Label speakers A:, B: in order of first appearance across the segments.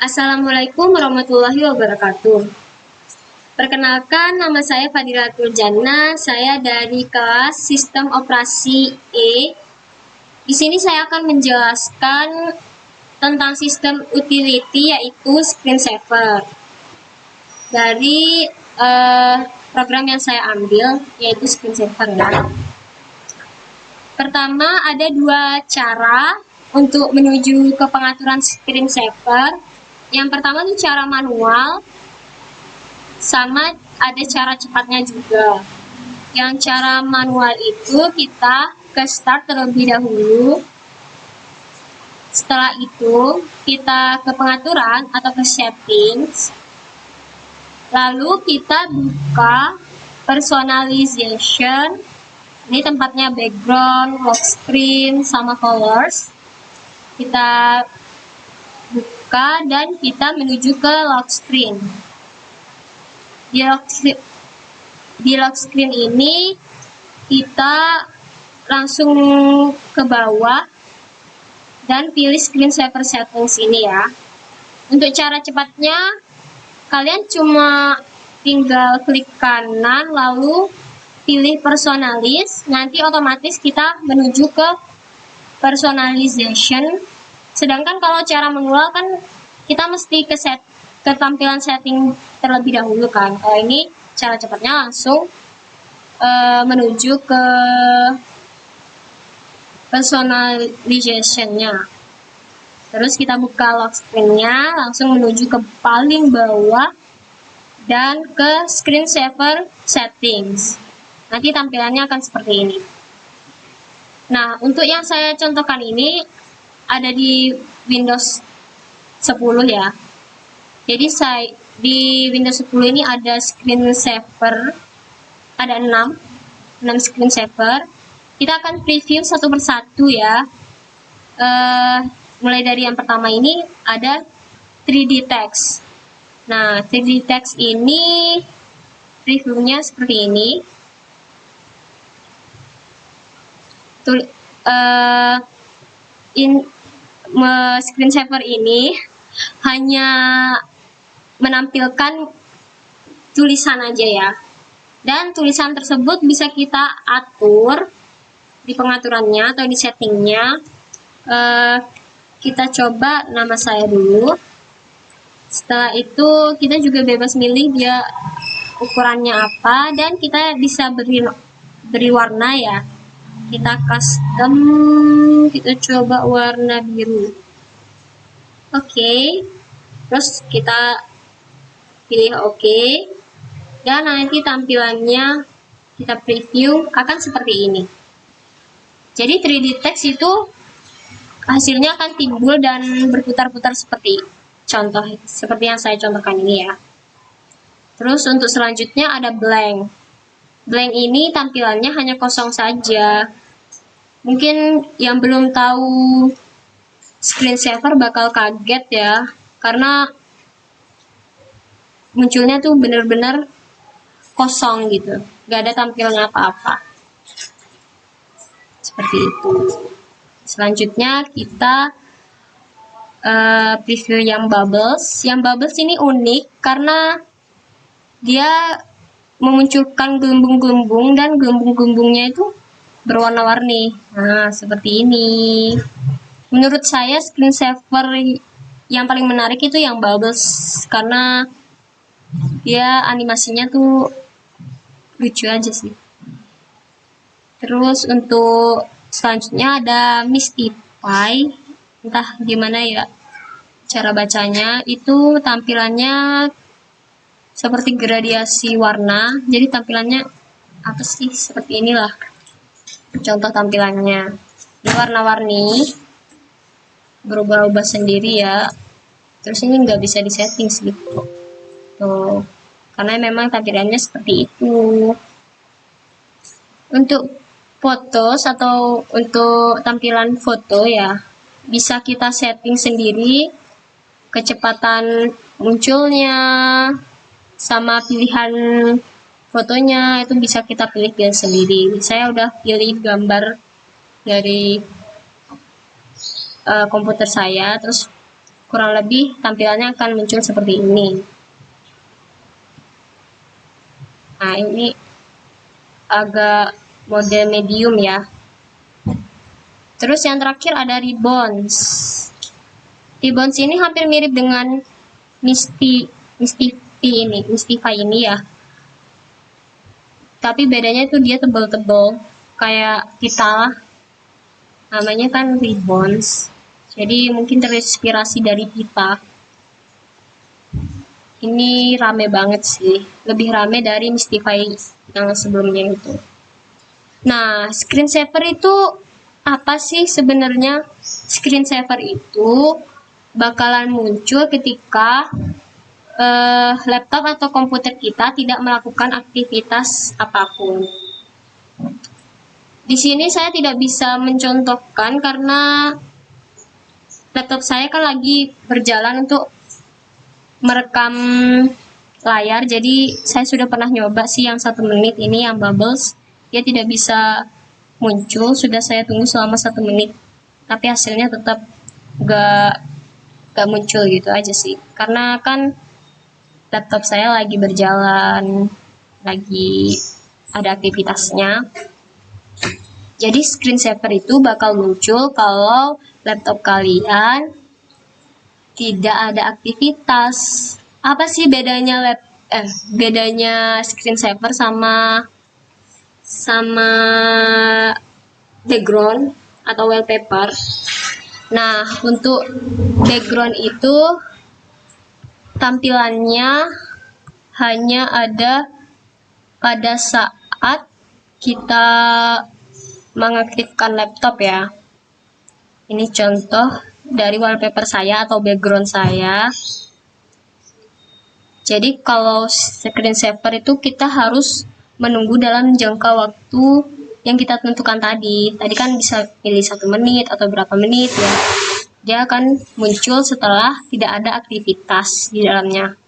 A: Assalamualaikum warahmatullahi wabarakatuh. Perkenalkan, nama saya Fadilatul Jannah. Saya dari kelas Sistem Operasi E. Di sini saya akan menjelaskan tentang sistem utility, yaitu screensaver. Dari program yang saya ambil, yaitu screensaver. Pertama, ada dua cara untuk menuju ke pengaturan screensaver. Yang pertama itu cara manual, sama ada cara cepatnya juga. Yang cara manual itu kita ke start terlebih dahulu. Setelah itu kita ke pengaturan atau ke settings. Lalu kita buka personalization. Ini tempatnya background, lock screen, sama colors. Kita buka dan kita menuju ke lock screen. Di lock screen ini kita langsung ke bawah dan pilih screensaver settings ini ya. Untuk cara cepatnya kalian cuma tinggal klik kanan lalu pilih personalis, nanti otomatis kita menuju ke personalization. Sedangkan kalau cara manual kan kita mesti ke tampilan setting terlebih dahulu kan. Kalau ini cara cepatnya langsung menuju ke personalization-nya. Terus kita buka lock screen-nya, langsung menuju ke paling bawah dan ke screensaver settings. Nanti tampilannya akan seperti ini. Nah, untuk yang saya contohkan ini ada di Windows 10 ya. Jadi di Windows 10 ini ada screensaver, ada 6 screensaver. Kita akan preview satu persatu ya. Mulai dari yang pertama ini ada 3D text. Nah, 3D text ini previewnya seperti ini. Screensaver ini hanya menampilkan tulisan aja ya, dan tulisan tersebut bisa kita atur di pengaturannya atau di settingnya. Kita coba nama saya dulu. Setelah itu kita juga bebas milih dia ukurannya apa, dan kita bisa beri warna ya. Kita custom, kita coba warna biru. Oke. Terus kita pilih oke. Dan nanti tampilannya kita preview akan seperti ini. Jadi 3D text itu hasilnya akan timbul dan berputar-putar seperti yang saya contohkan ini ya. Terus untuk selanjutnya ada blank. Blank ini tampilannya hanya kosong saja. Mungkin yang belum tahu screensaver bakal kaget ya, karena munculnya tuh bener-bener kosong gitu, gak ada tampilan apa-apa. Seperti itu. Selanjutnya kita preview yang bubbles. Yang bubbles ini unik karena dia memunculkan gelembung-gelembung, dan gelembung-gelembungnya itu berwarna-warni. Nah, seperti ini. Menurut saya screensaver yang paling menarik itu yang bubbles, karena dia animasinya tuh lucu aja sih. Terus untuk selanjutnya ada Mistify, entah gimana ya cara bacanya. Itu tampilannya seperti gradiasi warna, jadi tampilannya apa sih, seperti inilah contoh tampilannya. Ini warna-warni, berubah-ubah sendiri ya. Terus ini nggak bisa disetting gitu tuh, karena memang tampilannya seperti itu. Untuk foto atau untuk tampilan foto ya, bisa kita setting sendiri kecepatan munculnya sama pilihan fotonya, itu bisa kita pilih sendiri. Saya udah pilih gambar dari komputer saya, terus kurang lebih tampilannya akan muncul seperti ini. Nah, ini agak mode medium ya. Terus yang terakhir ada ribbons. Ribbons ini hampir mirip dengan Mistify ini ya. Tapi bedanya itu dia tebal-tebal kayak kita. Namanya kan ribbons. Jadi mungkin terinspirasi dari kita. Ini rame banget sih. Lebih rame dari Mistify yang sebelumnya itu. Nah, screensaver itu apa sih sebenarnya? Screensaver itu bakalan muncul ketika laptop atau komputer kita tidak melakukan aktivitas apapun. Di sini saya tidak bisa mencontohkan karena laptop saya kan lagi berjalan untuk merekam layar, jadi saya sudah pernah nyoba sih yang 1 menit ini yang bubbles, dia tidak bisa muncul, sudah saya tunggu selama 1 menit, tapi hasilnya tetap gak muncul gitu aja sih, karena kan laptop saya lagi berjalan, lagi ada aktivitasnya. Jadi screensaver itu bakal muncul kalau laptop kalian tidak ada aktivitas. Apa sih bedanya bedanya screensaver sama background atau wallpaper? Nah, untuk background itu tampilannya hanya ada pada saat kita mengaktifkan laptop ya. Ini contoh dari wallpaper saya atau background saya. Jadi kalau screensaver itu kita harus menunggu dalam jangka waktu yang kita tentukan tadi. Tadi kan bisa pilih 1 menit atau berapa menit ya. Dia akan muncul setelah tidak ada aktivitas di dalamnya.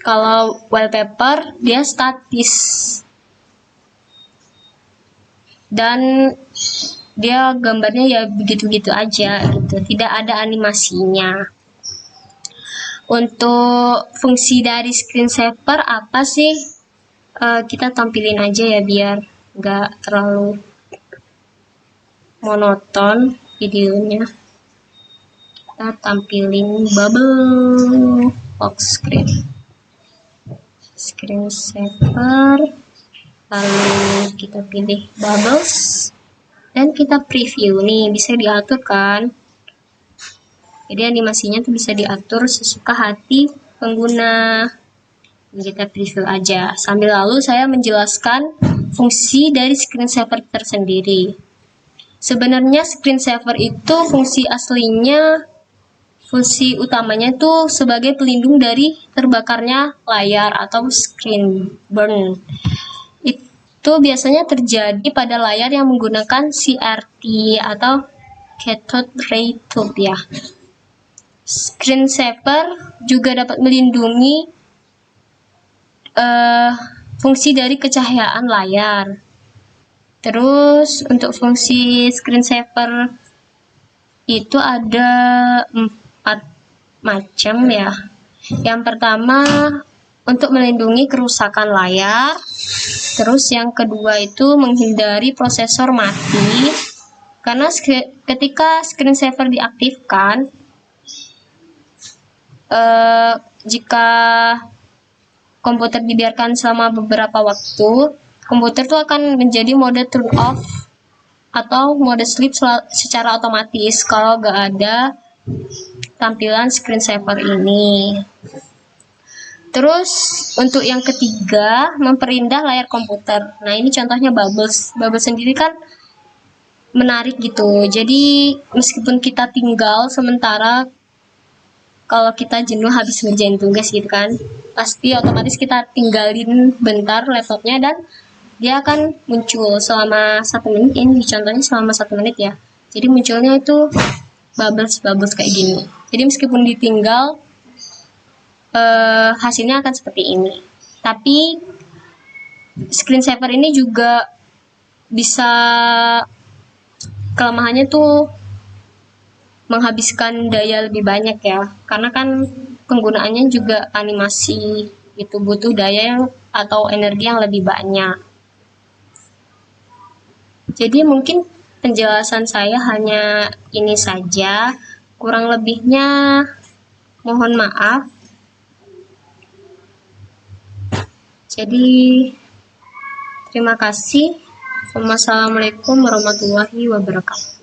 A: Kalau wallpaper dia statis. Dan dia gambarnya ya begitu-begitu aja gitu, tidak ada animasinya. Untuk fungsi dari screensaver apa sih? Kita tampilin aja ya biar nggak terlalu monoton videonya. Kita tampilin bubble box screensaver, lalu kita pilih bubbles dan kita preview. Nih bisa diatur kan, jadi animasinya tuh bisa diatur sesuka hati pengguna. Kita preview aja sambil lalu saya menjelaskan fungsi dari screensaver tersendiri. Sebenarnya screensaver itu fungsi aslinya, fungsi utamanya itu sebagai pelindung dari terbakarnya layar atau screen burn. Itu biasanya terjadi pada layar yang menggunakan CRT atau cathode ray tube ya. Screensaver juga dapat melindungi fungsi dari kecahayaan layar. Terus untuk fungsi screensaver itu ada 4 macam ya. Yang pertama untuk melindungi kerusakan layar. Terus yang kedua itu menghindari prosesor mati. Karena ketika screensaver diaktifkan, jika komputer dibiarkan selama beberapa waktu, komputer itu akan menjadi mode turn off atau mode sleep secara otomatis kalau nggak ada tampilan screensaver ini. Terus untuk yang ketiga, memperindah layar komputer. Nah ini contohnya bubbles. Bubbles sendiri kan menarik gitu. Jadi meskipun kita tinggal sementara, kalau kita jenuh habis ngerjain tugas gitu kan, pasti otomatis kita tinggalin bentar laptopnya dan dia akan muncul selama 1 menit. Ini contohnya selama 1 menit ya. Jadi munculnya itu bubbles kayak gini. Jadi meskipun ditinggal, hasilnya akan seperti ini. Tapi screensaver ini juga bisa kelemahannya tuh menghabiskan daya lebih banyak ya, karena kan penggunaannya juga animasi itu butuh daya yang atau energi yang lebih banyak. Jadi mungkin penjelasan saya hanya ini saja, kurang lebihnya mohon maaf. Jadi terima kasih. Wassalamualaikum warahmatullahi wabarakatuh.